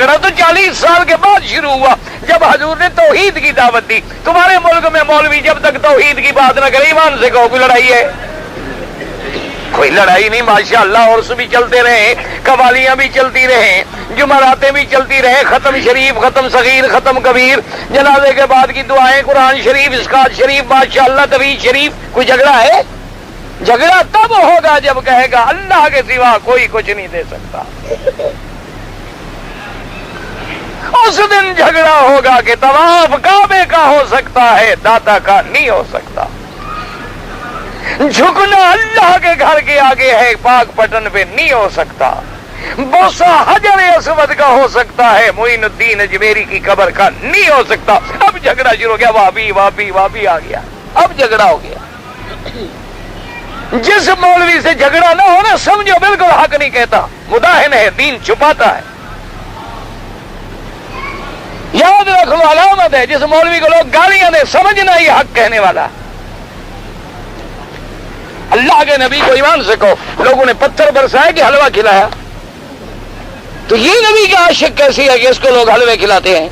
جھگڑا تو 40 سال کے بعد شروع ہوا جب حضور نے توحید کی دعوت دی. تمہارے ملک میں مولوی جب تک توحید کی بات نہ کرے ایمان سے کہو کوئی لڑائی ہے؟ کوئی لڑائی نہیں ماشاءاللہ. عرس بھی چلتے رہے, قوالیاں بھی چلتی رہیں, جمعراتیں بھی چلتی رہیں, ختم شریف, ختم صغیر, ختم کبیر, جنازے کے بعد کی دعائیں, قرآن شریف, اسقاط شریف, ماشاءاللہ طویل شریف. کوئی جھگڑا ہے؟ جھگڑا تب ہوگا جب کہے گا اللہ کے سوا کوئی کچھ نہیں دے سکتا. اس دن جھگڑا ہوگا کہ طواف کعبے کا ہو سکتا ہے, داتا کا نہیں ہو سکتا. جھکنا اللہ کے گھر کے آگے ہے, پاک پٹن پہ نہیں ہو سکتا. بوسا حجر اسود کا ہو سکتا ہے, معین الدین اجمیری کی قبر کا نہیں ہو سکتا. اب جھگڑا شروع ہو گیا, وابی وابی وابی آ گیا, اب جھگڑا ہو گیا. جس مولوی سے جھگڑا نہ ہونا سمجھو بالکل حق نہیں کہتا, مداہن ہے, دین چھپاتا ہے. یاد رکھو علامت ہے, جس مولوی کو لوگ گالیاں دے سمجھنا یہ حق کہنے والا. اللہ کے نبی کو ایمان سے کہو, لوگوں نے پتھر برسائے کہ حلوہ کھلایا, تو یہ نبی کا عاشق کیسی ہے کہ اس کو لوگ حلوے کھلاتے ہیں؟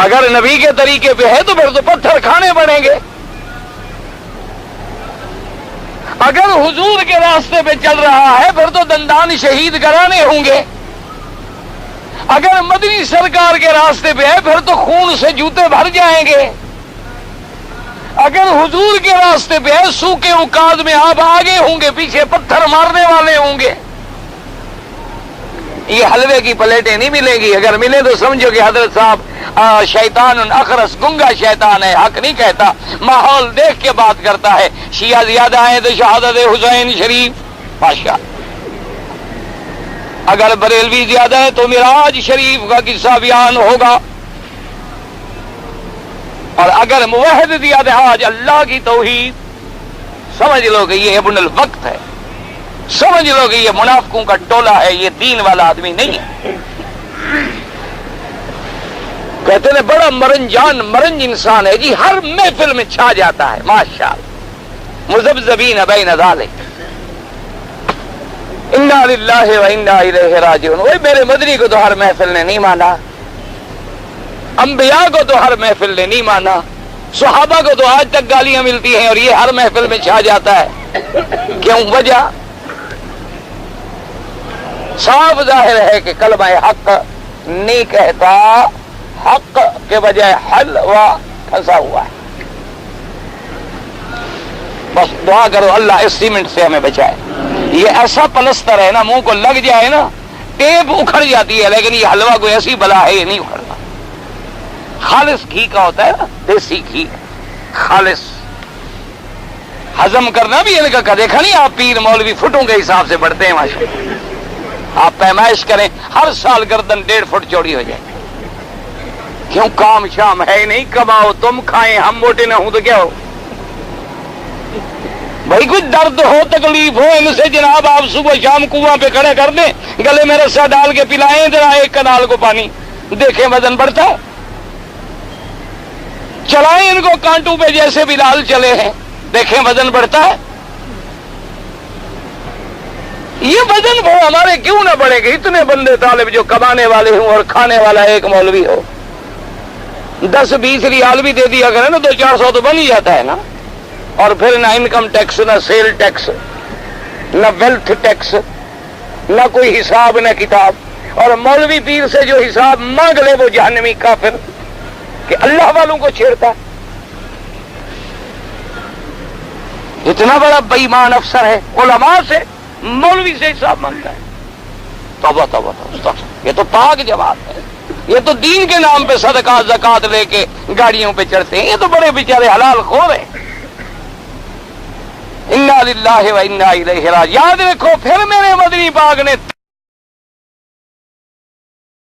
اگر نبی کے طریقے پہ ہے تو پھر تو پتھر کھانے پڑیں گے. اگر حضور کے راستے پہ چل رہا ہے پھر تو دندان شہید کرانے ہوں گے. اگر مدنی سرکار کے راستے پہ ہے پھر تو خون سے جوتے بھر جائیں گے. اگر حضور کے راستے پہ ہے سوکھے اوقات میں آپ آگے ہوں گے, پیچھے پتھر مارنے والے ہوں گے. یہ حلوے کی پلیٹیں نہیں ملیں گی. اگر ملے تو سمجھو کہ حضرت صاحب شیطان اخرس گنگا شیطان ہے, حق نہیں کہتا, ماحول دیکھ کے بات کرتا ہے. شیعہ زیادہ ہیں تو شہادت حسین شریف پاشا, اگر بریلوی زیادہ ہے تو معراج شریف کا قصہ بیان ہوگا, اور اگر موحد زیادہ آج اللہ کی توحید, سمجھ لو کہ یہ ابن الوقت ہے, سمجھ لو کہ یہ منافقوں کا ٹولہ ہے, یہ دین والا آدمی نہیں ہے. کہتے ہیں بڑا مرنجان مرنج انسان ہے جی, ہر محفل میں چھا جاتا ہے ماشاءاللہ. مذبذبین بین ذالک, انا للہ و انا الیہ راجعون. وہ میرے مدنی کو تو ہر محفل نے نہیں مانا, انبیاء کو تو ہر محفل نے نہیں مانا, صحابہ کو تو آج تک گالیاں ملتی ہیں اور یہ ہر محفل میں چھا جاتا ہے. کیوں؟ وجہ صاف ظاہر ہے کہ کلمہ حق نہیں کہتا, حق کے بجائے حلوہ پھنسا ہوا ہے. بس دعا کرو اللہ اس سیمنٹ سے ہمیں بچائے. یہ ایسا پلستر ہے نا, منہ کو لگ جائے نا ٹیپ اکھڑ جاتی ہے, لیکن یہ حلوہ کوئی ایسی بلا ہے, یہ نہیں اکھڑتا. خالص گھی کا ہوتا ہے نا, دیسی گھی خالص. ہضم کرنا بھی ان کا دیکھا نہیں آپ, پیر مولوی فٹوں کے حساب سے بڑھتے ہیں ماشاءاللہ. آپ پیمائش کریں, ہر سال گردن 1.5 فٹ چوڑی ہو جائے. کیوں؟ کام شام ہے نہیں, کماؤ تم, کھائیں ہم, موٹے نہ ہوں تو کیا ہو بھائی. کچھ درد ہو, تکلیف ہو, ان سے جناب آپ صبح شام کنواں پہ کھڑے کر دیں, گلے میں رسا ڈال کے پلائیں ذرا ایک کنال کو پانی, دیکھیں وزن بڑھتا ہے. چلائیں ان کو کانٹوں پہ جیسے بلال چلے ہیں, دیکھیں وزن بڑھتا ہے. یہ وزن وہ ہمارے کیوں نہ بڑھے گا؟ اتنے بندے طالب جو کمانے والے ہوں اور کھانے والا ایک مولوی ہو, 10-20 ریال بھی دے دیا کرے نا, 200-400 تو بن ہی جاتا ہے نا. اور پھر نہ انکم ٹیکس, نہ سیل ٹیکس, نہ ویلتھ ٹیکس, نہ کوئی حساب نہ کتاب. اور مولوی پیر سے جو حساب مانگ لے وہ جہنمی کافر کہ اللہ والوں کو چھیڑتا. اتنا بڑا بےایمان افسر ہے, علماء سے مولوی سے حساب مانگتا ہے. توبہ توبہ توبہ, یہ تو پاک جواب ہے. یہ تو دین کے نام پہ صدقہ زکات لے کے گاڑیوں پہ چڑھتے ہیں, یہ تو بڑے بیچارے حلال خور ہیں. انا للہ و انا الیہ راجعون. یاد رکھو پھر میرے مدنی پاک نے